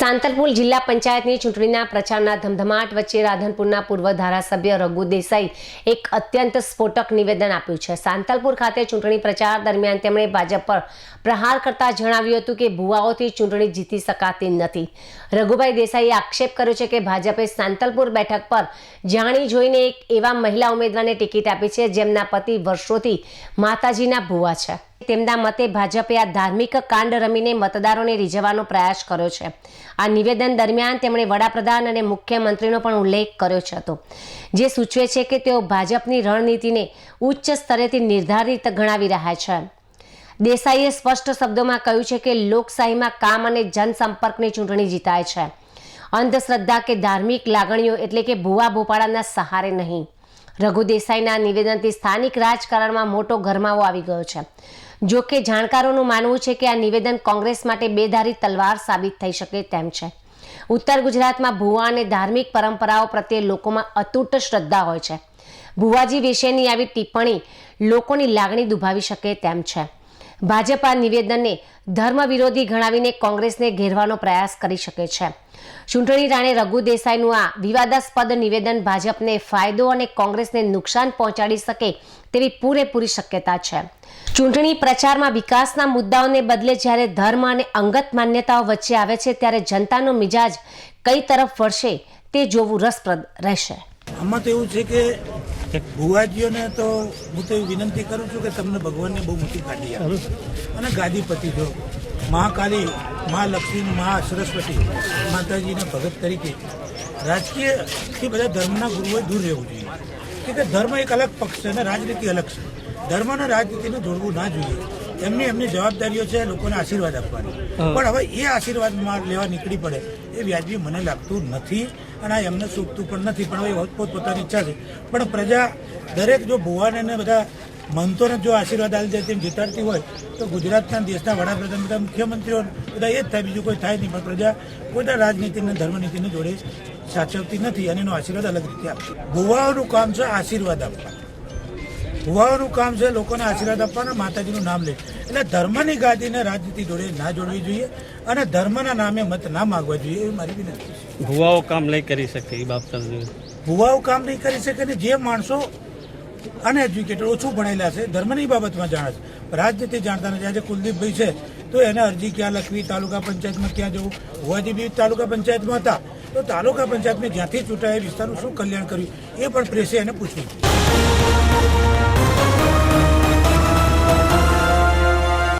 સાંતલપુર જિલ્લા પંચાયતની ચૂંટણીના પ્રચારના ધમધમાટ વચ્ચે રાધનપુરના પૂર્વ ધારાસભ્ય રઘુ દેસાઈ એક અત્યંત સ્ફોટક નિવેદન આપ્યું છે। સાંતલપુર ખાતે ચૂંટણી પ્રચાર દરમિયાન તેમણે ભાજપ પર પ્રહાર કરતા જણાવ્યું હતું કે ભુવાઓથી ચૂંટણી જીતી શકાતી નથી। રઘુભાઈ દેસાઈએ આક્ષેપ કર્યો છે કે ભાજપે સાંતલપુર બેઠક પર જાણી જોઈને એક એવા મહિલા ઉમેદવારને ટિકિટ આપી છે જેમના પતિ વર્ષોથી માતાજીના ભુવા છે। તેમના મતે ભાજપે આ ધાર્મિક કાંડ રમીને મતદારોને રીઝવવાનો પ્રયાસ કર્યો છે। આ નિવેદન દરમિયાન તેમણે વડાપ્રધાન અને મુખ્યમંત્રીનો પણ ઉલ્લેખ કર્યો હતો, જે સૂચવે છે કે તેઓ ભાજપની રણનીતિને ઉચ્ચ સ્તરેથી નિર્ધારિત ગણાવી રહ્યા છે। દેસાઈએ સ્પષ્ટ શબ્દોમાં કહ્યું છે કે લોકશાહીમાં કામ અને જનસંપર્કની ચૂંટણી જીતાય છે, અંધશ્રદ્ધા કે ધાર્મિક લાગણીઓ એટલે કે ભુવા ભોપાળાના સહારે નહીં। રઘુ દેસાઈના નિવેદનથી સ્થાનિક રાજકારણમાં મોટો ગરમાવો આવી ગયો છે। જો કે જાણકારોનું માનવું છે કે આ નિવેદન કોંગ્રેસ માટે બેધારી તલવાર સાબિત થઈ શકે તેમ છે। ઉત્તર ગુજરાતમાં ભુવા અને ધાર્મિક પરંપરાઓ પ્રત્યે લોકોમાં અતૂટ શ્રદ્ધા હોય છે। ભુવાજી વિશેની આવી ટિપ્પણી લોકોની લાગણી દુભાવી શકે તેમ છે। ભાજપ આ નિવેદનને ધર્મ વિરોધી ગણાવીને કોંગ્રેસને ઘેરવાનો પ્રયાસ કરી શકે છે। ચૂંટણી રાણે રઘુ દેસાઈનું આ વિવાદાસ્પદ નિવેદન ભાજપને ફાયદો અને કોંગ્રેસને નુકસાન પહોંચાડી શકે તેવી પૂરેપૂરી શક્યતા છે। ચૂંટણી પ્રચારમાં વિકાસના મુદ્દાઓને બદલે જ્યારે ધર્મ અને અંગત માન્યતાઓ વચ્ચે આવે છે ત્યારે જનતાનો મિજાજ કઈ તરફ વળશે તે જોવું રસપ્રદ રહેશે। આમાં તો એવું છે કે ભુવાજીઓને તો હું તો એવી વિનંતી કરું છું કે તમને ભગવાનને બહુ મોટી ગાદી આપો અને ગાદીપતિ જો મહાકાલી, મહાલક્ષ્મી, મહા સરસ્વતી માતાજીના ભગત તરીકે રાજકીયથી બધા ધર્મના ગુરુઓએ દૂર રહેવું જોઈએ, કે ધર્મ એક અલગ પક્ષ છે અને રાજનીતિ અલગ છે। ધર્મ અને રાજનીતિને જોડવું ના જોઈએ। એમની જવાબદારીઓ છે લોકોને આશીર્વાદ આપવાની, પણ હવે એ આશીર્વાદમાં લેવા નીકળી પડે એ વ્યાજબી મને લાગતું નથી અને આ એમને શોભતું પણ નથી। પણ હવે પોતપોતાની ઈચ્છા છે, પણ પ્રજા દરેક જો ભુવાને ને બધા મંતોને જો આશીર્વાદ આપી દે તેમ જીતાડતી હોય તો ગુજરાતના દેશના વડાપ્રધાન બધા મુખ્યમંત્રીઓ બધા એ જ થાય, બીજું કોઈ થાય નહીં। પણ પ્રજા કોઈ રાજનીતિને ધર્મનીતિને જોડે સાચવતી નથી અને એનો આશીર્વાદ અલગ રીતે આપે। ભુવાઓનું કામ છે આશીર્વાદ આપવા, ભુવાઓનું કામ છે લોકોને આશીર્વાદ આપવાના, માતાજીનું નામ લે। એટલે ધર્મની ગાદીને રાજનીતિ જોડે ના જોડવી જોઈએ અને ધર્મના નામે મત ના માગવા જોઈએ એવી મારી વિનંતી છે। ભુવાઓ કામ નહીં કરી શકે એ બાબત ભુવાઓ કામ નહીં કરી શકે ને જે માણસો અનએજ્યુકેટેડ ઓછું ભણેલા છે, ધર્મની બાબતમાં જાણે છે, રાજનીતિ જાણતા નથી। આજે કુલદીપભાઈ છે તો એને અરજી ક્યાં લખવી, તાલુકા પંચાયતમાં ક્યાં જવું? ભુવાજી બી તાલુકા પંચાયતમાં હતા તો તાલુકા પંચાયતમાં જ્યાંથી ચૂંટાયા વિસ્તારનું શું કલ્યાણ કર્યું એ પણ પ્રેસે એને પૂછવું।